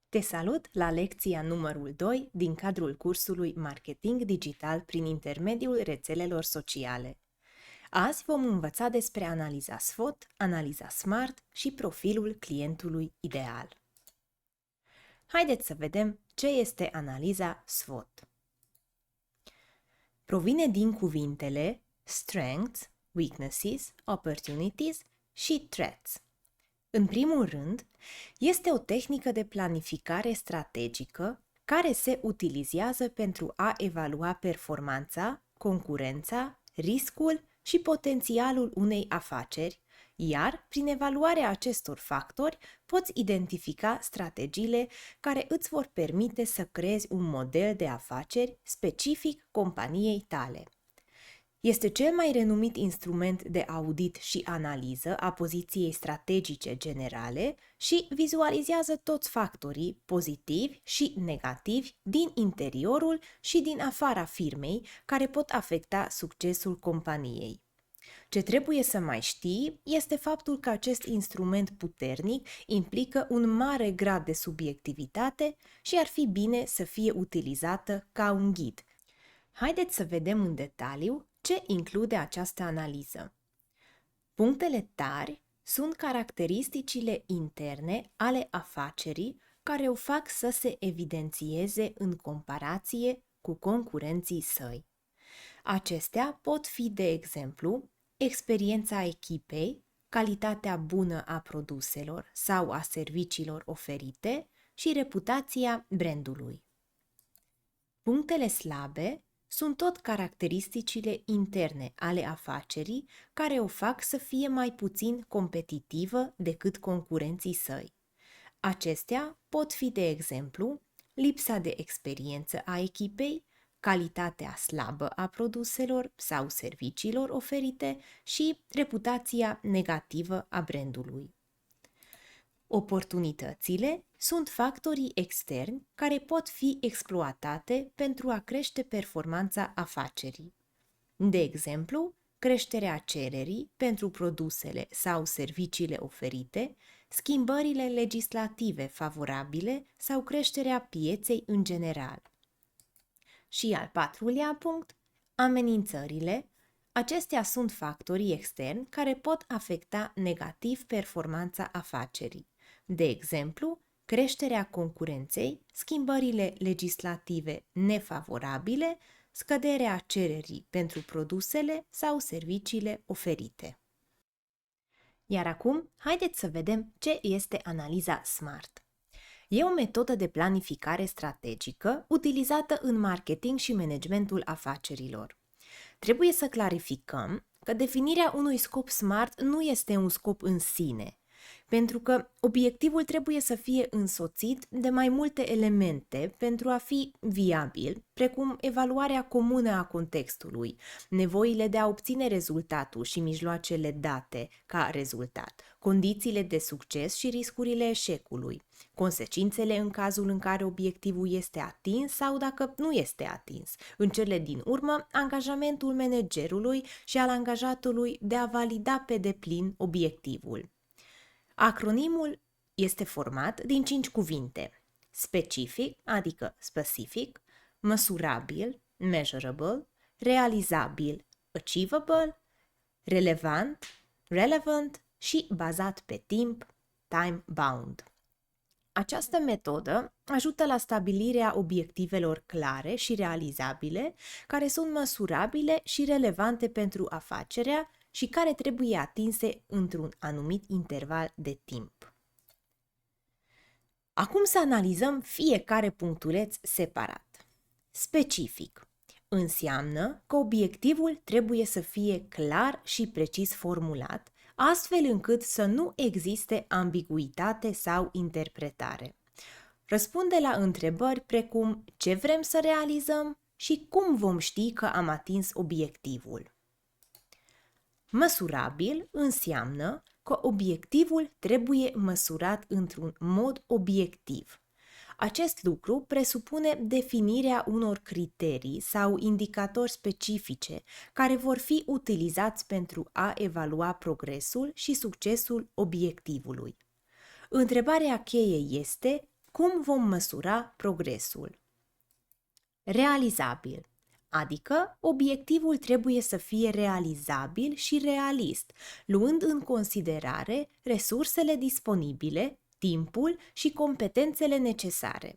Te salut la lecția numărul 2 din cadrul cursului Marketing Digital prin intermediul rețelelor sociale. Azi vom învăța despre analiza SWOT, analiza SMART și profilul clientului ideal. Haideți să vedem ce este analiza SWOT. Provine din cuvintele strengths, weaknesses, opportunities și threats. În primul rând, este o tehnică de planificare strategică care se utilizează pentru a evalua performanța, concurența, riscul și potențialul unei afaceri, iar prin evaluarea acestor factori poți identifica strategiile care îți vor permite să creezi un model de afaceri specific companiei tale. Este cel mai renumit instrument de audit și analiză a poziției strategice generale și vizualizează toți factorii pozitivi și negativi din interiorul și din afara firmei care pot afecta succesul companiei. Ce trebuie să mai știi este faptul că acest instrument puternic implică un mare grad de subiectivitate și ar fi bine să fie utilizată ca un ghid. Haideți să vedem în detaliu ce include această analiză. Punctele tari sunt caracteristicile interne ale afacerii care o fac să se evidențieze în comparație cu concurenții săi. Acestea pot fi, de exemplu, experiența echipei, calitatea bună a produselor sau a serviciilor oferite și reputația brandului. Punctele slabe sunt tot caracteristicile interne ale afacerii care o fac să fie mai puțin competitivă decât concurenții săi. Acestea pot fi, de exemplu, lipsa de experiență a echipei, calitatea slabă a produselor sau serviciilor oferite și reputația negativă a brandului. Oportunitățile sunt factorii externi care pot fi exploatate pentru a crește performanța afacerii. De exemplu, creșterea cererii pentru produsele sau serviciile oferite, schimbările legislative favorabile sau creșterea pieței în general. Și al patrulea punct, amenințările. Acestea sunt factorii externi care pot afecta negativ performanța afacerii. De exemplu, creșterea concurenței, schimbările legislative nefavorabile, scăderea cererii pentru produsele sau serviciile oferite. Iar acum, haideți să vedem ce este analiza SMART. E o metodă de planificare strategică utilizată în marketing și managementul afacerilor. Trebuie să clarificăm că definirea unui scop SMART nu este un scop în sine, pentru că obiectivul trebuie să fie însoțit de mai multe elemente pentru a fi viabil, precum evaluarea comună a contextului, nevoile de a obține rezultatul și mijloacele date ca rezultat, condițiile de succes și riscurile eșecului, consecințele în cazul în care obiectivul este atins sau dacă nu este atins, în cele din urmă angajamentul managerului și al angajatului de a valida pe deplin obiectivul. Acronimul este format din 5 cuvinte: specific, adică specific, măsurabil, measurable, realizabil, achievable, relevant, relevant și bazat pe timp, time bound. Această metodă ajută la stabilirea obiectivelor clare și realizabile, care sunt măsurabile și relevante pentru afacerea și care trebuie atinse într-un anumit interval de timp. Acum să analizăm fiecare punctuleț separat. Specific înseamnă că obiectivul trebuie să fie clar și precis formulat, astfel încât să nu existe ambiguitate sau interpretare. Răspunde la întrebări precum ce vrem să realizăm și cum vom ști că am atins obiectivul. Măsurabil înseamnă că obiectivul trebuie măsurat într-un mod obiectiv. Acest lucru presupune definirea unor criterii sau indicatori specifice care vor fi utilizați pentru a evalua progresul și succesul obiectivului. Întrebarea cheie este cum vom măsura progresul? Realizabil, adică obiectivul trebuie să fie realizabil și realist, luând în considerare resursele disponibile, timpul și competențele necesare.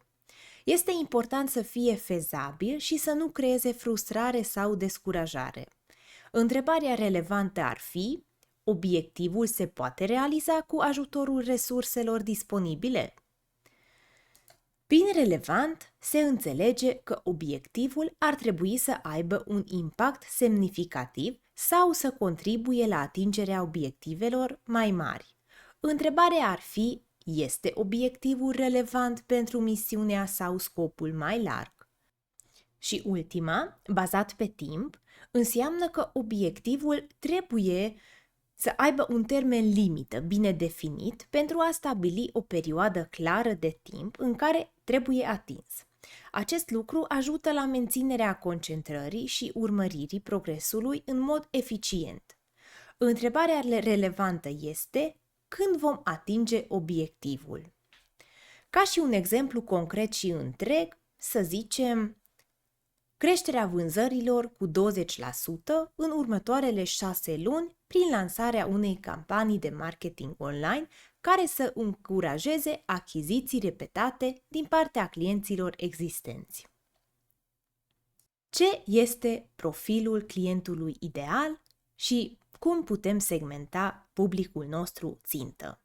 Este important să fie fezabil și să nu creeze frustrare sau descurajare. Întrebarea relevantă ar fi: obiectivul se poate realiza cu ajutorul resurselor disponibile? Prin relevant se înțelege că obiectivul ar trebui să aibă un impact semnificativ sau să contribuie la atingerea obiectivelor mai mari. Întrebarea ar fi: este obiectivul relevant pentru misiunea sau scopul mai larg? Și ultima, bazat pe timp, înseamnă că obiectivul trebuie să aibă un termen limită bine definit pentru a stabili o perioadă clară de timp în care trebuie atins. Acest lucru ajută la menținerea concentrării și urmăririi progresului în mod eficient. Întrebarea relevantă este: când vom atinge obiectivul? Ca și un exemplu concret și întreg, să zicem creșterea vânzărilor cu 20% în următoarele 6 luni prin lansarea unei campanii de marketing online care să încurajeze achiziții repetate din partea clienților existenți. Ce este profilul clientului ideal și cum putem segmenta publicul nostru țintă?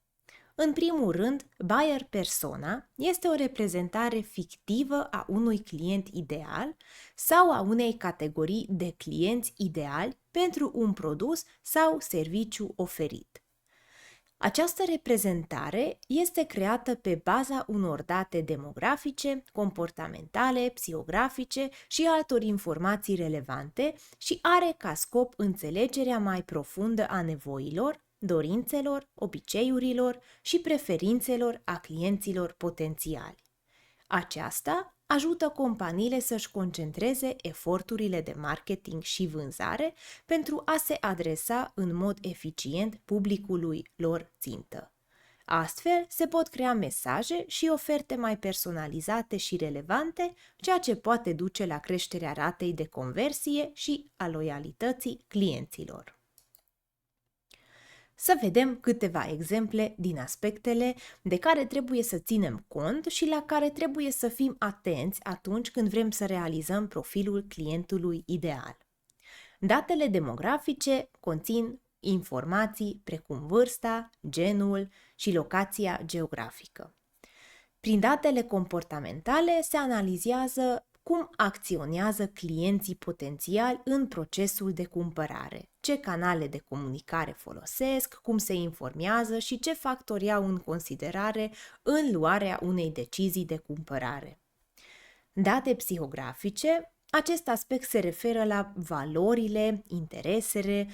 În primul rând, buyer persona este o reprezentare fictivă a unui client ideal sau a unei categorii de clienți ideali pentru un produs sau serviciu oferit. Această reprezentare este creată pe baza unor date demografice, comportamentale, psihografice și altor informații relevante și are ca scop înțelegerea mai profundă a nevoilor, dorințelor, obiceiurilor și preferințelor a clienților potențiali. Aceasta ajută companiile să-și concentreze eforturile de marketing și vânzare pentru a se adresa în mod eficient publicului lor țintă. Astfel, se pot crea mesaje și oferte mai personalizate și relevante, ceea ce poate duce la creșterea ratei de conversie și a loialității clienților. Să vedem câteva exemple din aspectele de care trebuie să ținem cont și la care trebuie să fim atenți atunci când vrem să realizăm profilul clientului ideal. Datele demografice conțin informații precum vârsta, genul și locația geografică. Prin datele comportamentale se analizează cum acționează clienții potențiali în procesul de cumpărare, ce canale de comunicare folosesc, cum se informează și ce factori iau în considerare în luarea unei decizii de cumpărare. Date psihografice: acest aspect se referă la valorile, interesele,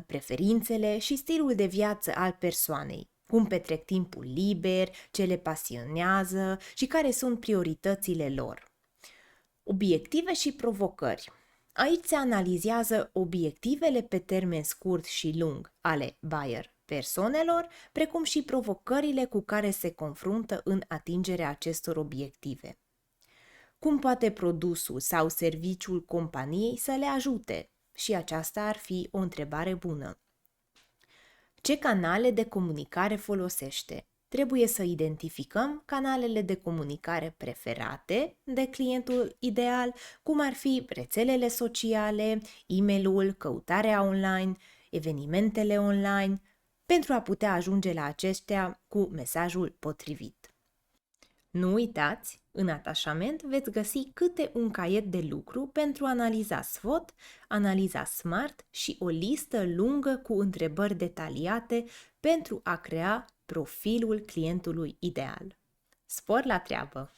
preferințele și stilul de viață al persoanei, cum petrec timpul liber, ce le pasionează și care sunt prioritățile lor. Obiective și provocări. Aici se analizează obiectivele pe termen scurt și lung ale buyer persoanelor, precum și provocările cu care se confruntă în atingerea acestor obiective. Cum poate produsul sau serviciul companiei să le ajute? Și aceasta ar fi o întrebare bună. Ce canale de comunicare folosește? Trebuie să identificăm canalele de comunicare preferate de clientul ideal, cum ar fi rețelele sociale, e-mailul, căutarea online, evenimentele online, pentru a putea ajunge la aceștia cu mesajul potrivit. Nu uitați, în atașament veți găsi câte un caiet de lucru pentru analiza SWOT, analiza SMART și o listă lungă cu întrebări detaliate pentru a crea profilul clientului ideal. Spor la treabă!